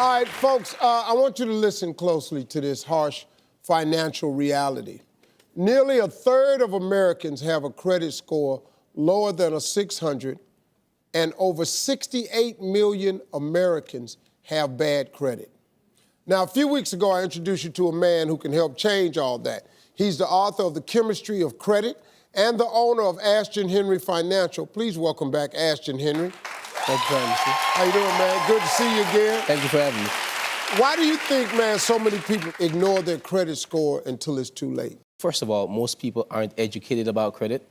All right, folks, I want you to listen closely to this harsh financial reality. Nearly a third of Americans have a credit score lower than a 600, and over 68 million Americans have bad credit. Now, a few weeks ago, I introduced you to a man who can help change all that. He's the author of The Chemistry of Credit and the owner of Ashton Henry Financial. Please welcome back Ashton Henry. Thank you for having me. How you doing, man? Good to see you again. Thank you for having me. Why do you think, man, so many people ignore their credit score until it's too late? First of all, most people aren't educated about credit.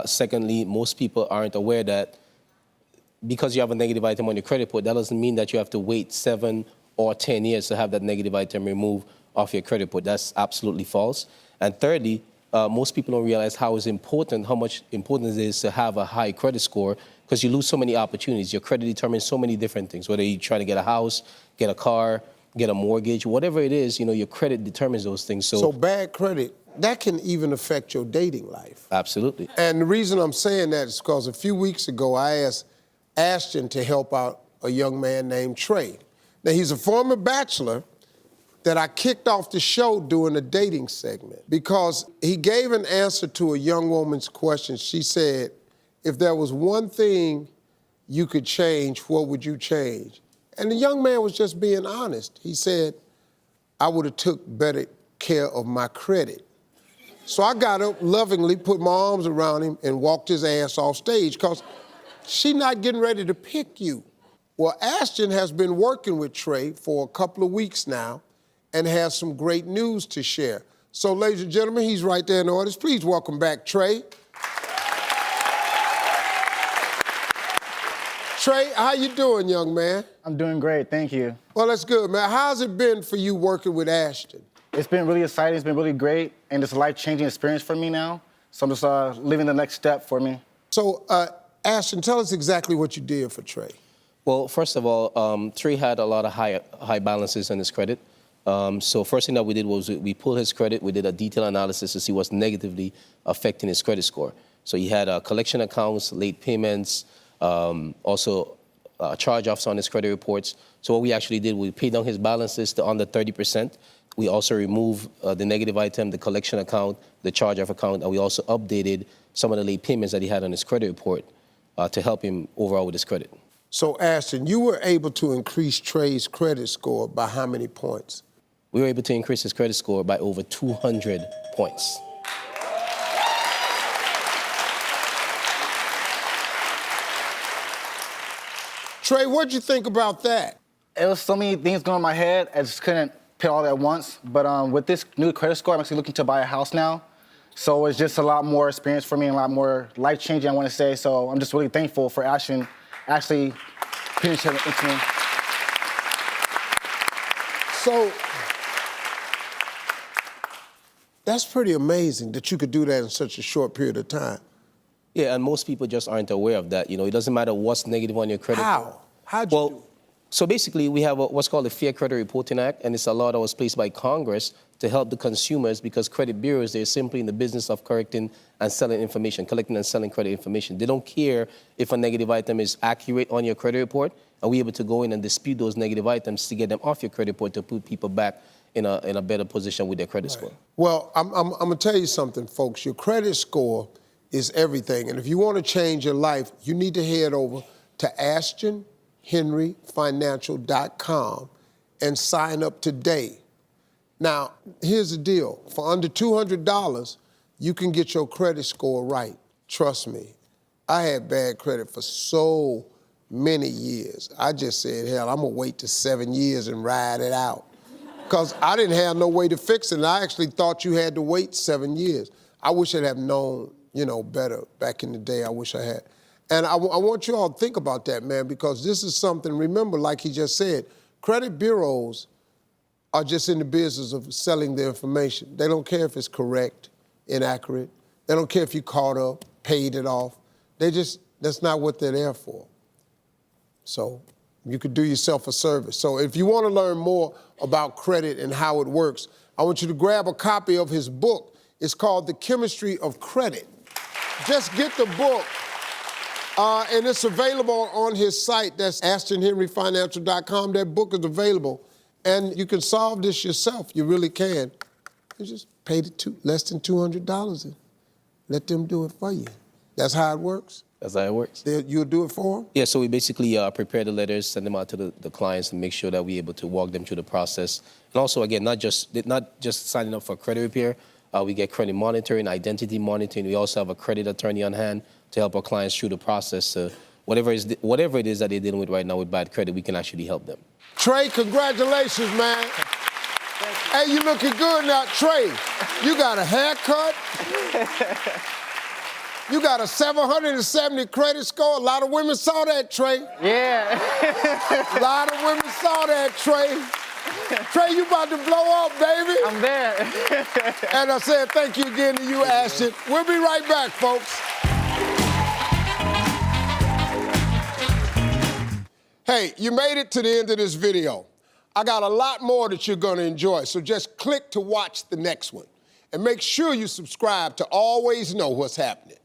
Secondly, most people aren't aware that because you have a negative item on your credit report, that doesn't mean that you have to wait 7 or 10 years to have that negative item removed off your credit report. That's absolutely false. And thirdly, most people don't realize how much important it is to have a high credit score, because you lose so many opportunities. Your credit determines so many different things, whether you're trying to get a house, get a car, get a mortgage, whatever it is, your credit determines those things. So bad credit, that can even affect your dating life. Absolutely. And the reason I'm saying that is because a few weeks ago, I asked Ashton to help out a young man named Trey. Now, he's a former bachelor that I kicked off the show doing a dating segment because he gave an answer to a young woman's question. She said, if there was one thing you could change, what would you change? And the young man was just being honest. He said, I would have took better care of my credit. So I got up lovingly, put my arms around him, and walked his ass off stage because she's not getting ready to pick you. Well, Ashton has been working with Trey for a couple of weeks now and has some great news to share. So, ladies and gentlemen, he's right there in the audience. Please welcome back Trey. Trey, how you doing, young man? I'm doing great, thank you. Well, that's good, man. How's it been for you working with Ashton? It's been really exciting, it's been really great, and it's a life-changing experience for me now. So I'm just living the next step for me. So, Ashton, tell us exactly what you did for Trey. Well, first of all, Trey had a lot of high balances on his credit. So first thing that we did was we pulled his credit. We did a detailed analysis to see what's negatively affecting his credit score. So he had collection accounts, late payments, also charge-offs on his credit reports. So what we actually did, we paid down his balances to under 30%. We also removed the negative item, the collection account, the charge-off account, and we also updated some of the late payments that he had on his credit report to help him overall with his credit. So, Ashton, you were able to increase Trey's credit score by how many points? We were able to increase his credit score by over 200 points. Trey, what'd you think about that? It was so many things going in my head, I just couldn't pay all at once. But with this new credit score, I'm actually looking to buy a house now. So it's just a lot more experience for me and a lot more life-changing, I want to say. So I'm just really thankful for Ashton actually putting it into me. So, that's pretty amazing that you could do that in such a short period of time. Yeah, and most people just aren't aware of that. It doesn't matter what's negative on your credit. How? How'd you do it? So basically, we have what's called the Fair Credit Reporting Act, and it's a law that was placed by Congress to help the consumers, because credit bureaus, they're simply in the business of collecting and selling information, collecting and selling credit information. They don't care if a negative item is accurate on your credit report, and we're able to go in and dispute those negative items to get them off your credit report to put people back in a better position with their credit score. Well, I'm going to tell you something, folks. Your credit score is everything, and if you want to change your life, you need to head over to AshtonHenryFinancial.com and sign up today. Now, here's the deal. For under $200, you can get your credit score right. Trust me. I had bad credit for so many years. I just said, hell, I'm going to wait to 7 years and ride it out. Because I didn't have no way to fix it, and I actually thought you had to wait 7 years. I wish I'd have known, better back in the day. I wish I had. And I want you all to think about that, man, because this is something, remember, like he just said, credit bureaus are just in the business of selling their information. They don't care if it's correct, inaccurate. They don't care if you caught up, paid it off. That's not what they're there for. So you could do yourself a service. So if you want to learn more about credit and how it works, I want you to grab a copy of his book. It's called The Chemistry of Credit. Just get the book And it's available on his site. That's AshtonHenryFinancial.com. That book is available. And you can solve this yourself. You really can. You just pay less than $200 and let them do it for you. That's how it works? That's how it works. You'll do it for them? Yeah, so we basically prepare the letters, send them out to the clients, and make sure that we're able to walk them through the process. And also, again, not just signing up for credit repair. We get credit monitoring, identity monitoring. We also have a credit attorney on hand to help our clients through the process. Whatever it is that they're dealing with right now with bad credit, we can actually help them. Trey, congratulations, man. Hey, you looking good now. Trey, you got a haircut. You got a 770 credit score. A lot of women saw that, Trey. Yeah. A lot of women saw that, Trey. Trey, you about to blow up, baby. I'm there. And I said thank you again to you, Ashton. We'll be right back, folks. Hey, you made it to the end of this video. I got a lot more that you're gonna enjoy, so just click to watch the next one. And make sure you subscribe to always know what's happening.